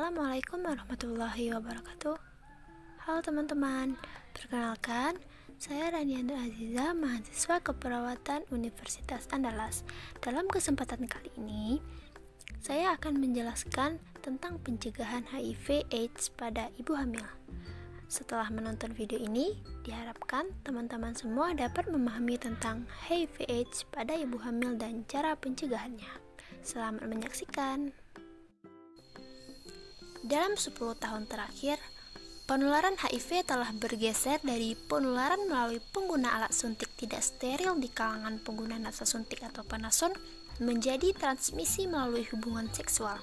Assalamualaikum warahmatullahi wabarakatuh. Halo teman-teman, perkenalkan, saya Raniandra Aziza, mahasiswa keperawatan Universitas Andalas. Dalam kesempatan kali ini, saya akan menjelaskan tentang pencegahan HIV/AIDS pada ibu hamil. Setelah menonton video ini, diharapkan teman-teman semua dapat memahami tentang HIV/AIDS pada ibu hamil dan cara pencegahannya. Selamat menyaksikan. Dalam 10 tahun terakhir, penularan HIV telah bergeser dari penularan melalui pengguna alat suntik tidak steril di kalangan pengguna nafas suntik atau panason menjadi transmisi melalui hubungan seksual.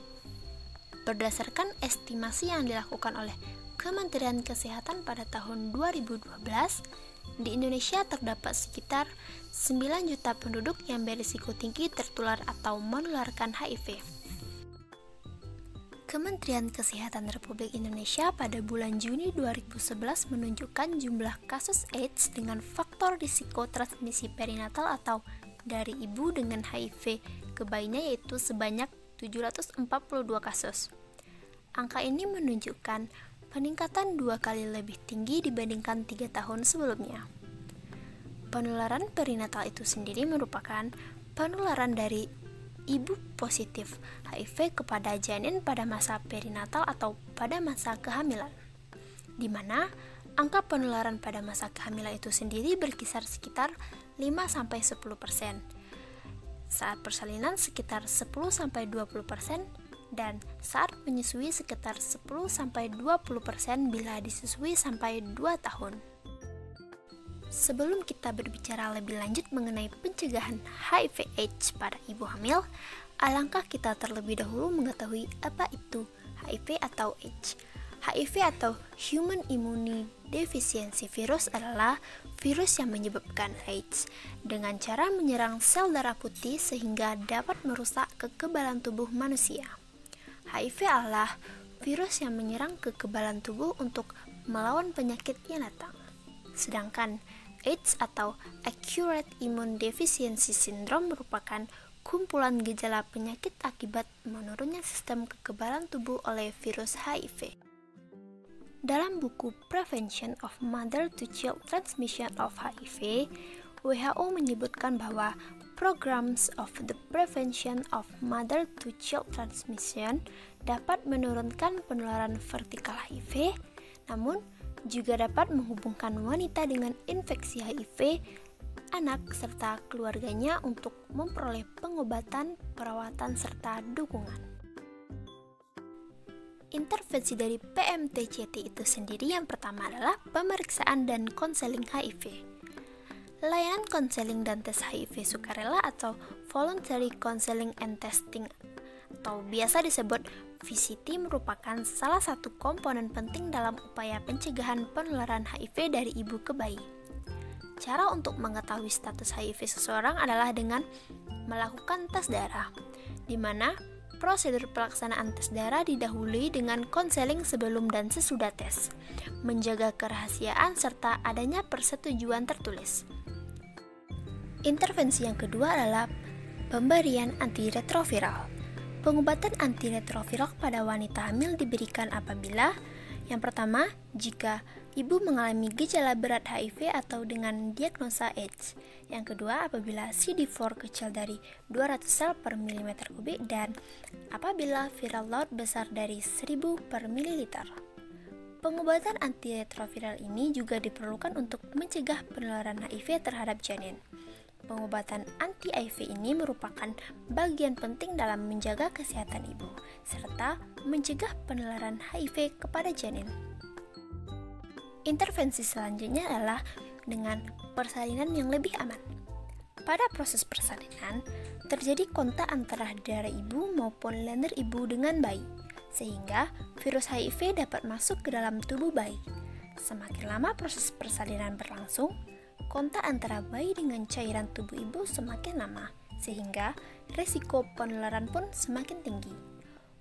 Berdasarkan estimasi yang dilakukan oleh Kementerian Kesehatan pada tahun 2012, di Indonesia terdapat sekitar 9 juta penduduk yang berisiko tinggi tertular atau menularkan HIV. Kementerian Kesehatan Republik Indonesia pada bulan Juni 2011 menunjukkan jumlah kasus AIDS dengan faktor risiko transmisi perinatal atau dari ibu dengan HIV ke bayinya yaitu sebanyak 742 kasus. Angka ini menunjukkan peningkatan 2 kali lebih tinggi dibandingkan 3 tahun sebelumnya. Penularan perinatal itu sendiri merupakan penularan dari ibu positif HIV kepada janin pada masa perinatal atau pada masa kehamilan, di mana angka penularan pada masa kehamilan itu sendiri berkisar sekitar 5-10%, saat persalinan sekitar 10-20%, dan saat menyusui sekitar 10-20% bila disusui sampai 2 tahun. Sebelum kita berbicara lebih lanjut mengenai pencegahan HIV/AIDS pada ibu hamil, alangkah kita terlebih dahulu mengetahui apa itu HIV atau AIDS. HIV atau Human Immunodeficiency Virus adalah virus yang menyebabkan AIDS dengan cara menyerang sel darah putih sehingga dapat merusak kekebalan tubuh manusia. HIV adalah virus yang menyerang kekebalan tubuh untuk melawan penyakit yang datang. Sedangkan AIDS atau Acute Immune Deficiency Syndrome merupakan kumpulan gejala penyakit akibat menurunnya sistem kekebalan tubuh oleh virus HIV. Dalam buku Prevention of Mother-to-Child Transmission of HIV, WHO menyebutkan bahwa Programs of the Prevention of Mother-to-Child Transmission dapat menurunkan penularan vertikal HIV, namun juga dapat menghubungkan wanita dengan infeksi HIV anak serta keluarganya untuk memperoleh pengobatan, perawatan, serta dukungan. Intervensi dari PMTCT itu sendiri yang pertama adalah pemeriksaan dan konseling HIV. Layanan konseling dan tes HIV sukarela atau Voluntary Counseling and Testing atau biasa disebut VCT merupakan salah satu komponen penting dalam upaya pencegahan penularan HIV dari ibu ke bayi. Cara untuk mengetahui status HIV seseorang adalah dengan melakukan tes darah, di mana prosedur pelaksanaan tes darah didahului dengan konseling sebelum dan sesudah tes, menjaga kerahasiaan serta adanya persetujuan tertulis. Intervensi yang kedua adalah pemberian antiretroviral. Pengobatan antiretroviral pada wanita hamil diberikan apabila yang pertama, jika ibu mengalami gejala berat HIV atau dengan diagnosa AIDS. Yang kedua, apabila CD4 kecil dari 200 sel per mm kubik dan apabila viral load besar dari 1000 per mililiter. Pengobatan antiretroviral ini juga diperlukan untuk mencegah penularan HIV terhadap janin. Pengobatan anti-HIV ini merupakan bagian penting dalam menjaga kesehatan ibu, serta mencegah penularan HIV kepada janin. Intervensi selanjutnya adalah dengan persalinan yang lebih aman. Pada proses persalinan, terjadi kontak antara darah ibu maupun leher ibu dengan bayi, sehingga virus HIV dapat masuk ke dalam tubuh bayi. Semakin lama proses persalinan berlangsung, kontak antara bayi dengan cairan tubuh ibu semakin lama, sehingga risiko penularan pun semakin tinggi.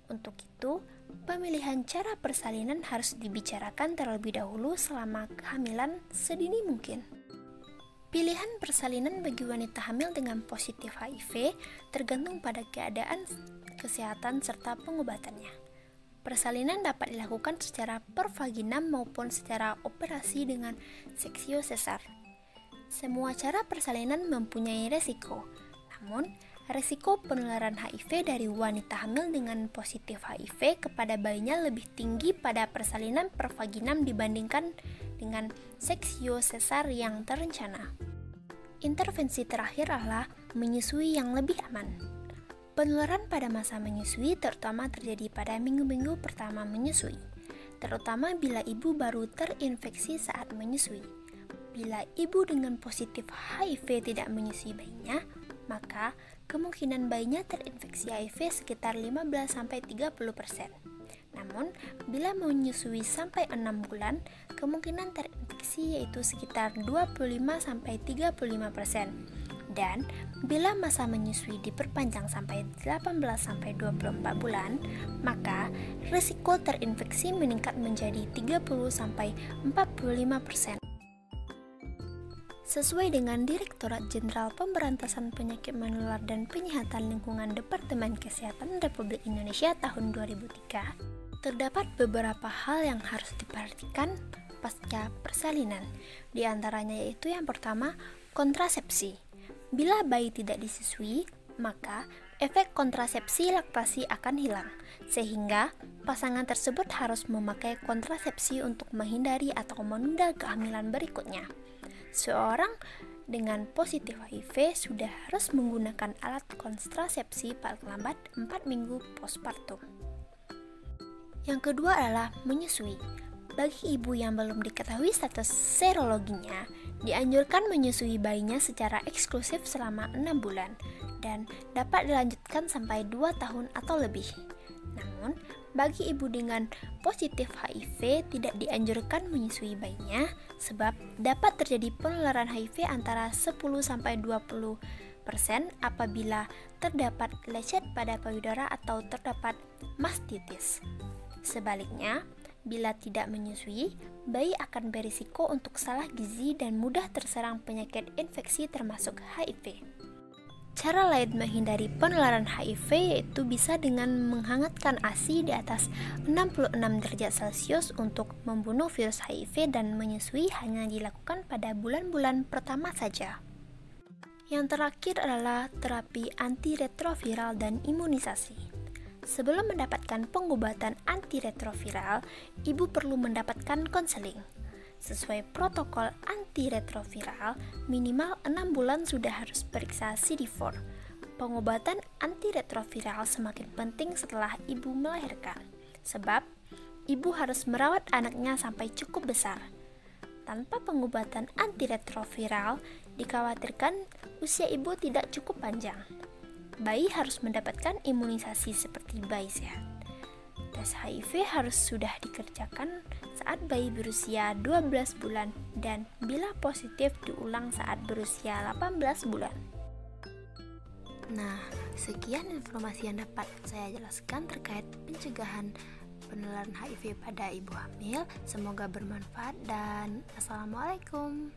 Untuk itu, pemilihan cara persalinan harus dibicarakan terlebih dahulu selama kehamilan sedini mungkin. Pilihan persalinan bagi wanita hamil dengan positif HIV tergantung pada keadaan kesehatan serta pengobatannya. Persalinan dapat dilakukan secara per vaginam maupun secara operasi dengan seksio sesar. Semua cara persalinan mempunyai resiko, namun resiko penularan HIV dari wanita hamil dengan positif HIV kepada bayinya lebih tinggi pada persalinan per vaginam dibandingkan dengan seksio sesar yang terencana. Intervensi terakhir adalah menyusui yang lebih aman. Penularan pada masa menyusui terutama terjadi pada minggu-minggu pertama menyusui, terutama bila ibu baru terinfeksi saat menyusui. Bila ibu dengan positif HIV tidak menyusui bayinya, maka kemungkinan bayinya terinfeksi HIV sekitar 15-30%. Namun, bila menyusui sampai 6 bulan, kemungkinan terinfeksi yaitu sekitar 25-35%. Dan bila masa menyusui diperpanjang sampai 18-24 bulan, maka risiko terinfeksi meningkat menjadi 30-45%. Sesuai dengan Direktorat Jenderal Pemberantasan Penyakit Menular dan Penyihatan Lingkungan Departemen Kesehatan Republik Indonesia tahun 2003, terdapat beberapa hal yang harus diperhatikan pasca persalinan. Di antaranya yaitu yang pertama, kontrasepsi. Bila bayi tidak disusui, maka efek kontrasepsi laktasi akan hilang, sehingga pasangan tersebut harus memakai kontrasepsi untuk menghindari atau menunda kehamilan berikutnya. Seorang dengan positif HIV sudah harus menggunakan alat kontrasepsi paling lambat 4 minggu postpartum. Yang kedua adalah menyusui. Bagi ibu yang belum diketahui status serologinya, dianjurkan menyusui bayinya secara eksklusif selama 6 bulan dan dapat dilanjutkan sampai 2 tahun atau lebih. Namun, bagi ibu dengan positif HIV tidak dianjurkan menyusui bayinya sebab dapat terjadi penularan HIV antara 10-20% apabila terdapat lecet pada payudara atau terdapat mastitis. Sebaliknya, bila tidak menyusui, bayi akan berisiko untuk salah gizi dan mudah terserang penyakit infeksi termasuk HIV. Cara lain menghindari penularan HIV yaitu bisa dengan menghangatkan ASI di atas 66 derajat Celcius untuk membunuh virus HIV dan menyusui hanya dilakukan pada bulan-bulan pertama saja. Yang terakhir adalah terapi antiretroviral dan imunisasi. Sebelum mendapatkan pengobatan antiretroviral, ibu perlu mendapatkan konseling. Sesuai protokol antiretroviral, minimal 6 bulan sudah harus periksa CD4. Pengobatan antiretroviral semakin penting setelah ibu melahirkan, sebab ibu harus merawat anaknya sampai cukup besar. Tanpa pengobatan antiretroviral, dikhawatirkan usia ibu tidak cukup panjang. Bayi harus mendapatkan imunisasi seperti bayi sehat. Tes HIV harus sudah dikerjakan saat bayi berusia 12 bulan dan bila positif diulang saat berusia 18 bulan. Nah, sekian informasi yang dapat saya jelaskan terkait pencegahan penularan HIV pada ibu hamil. Semoga bermanfaat dan assalamualaikum.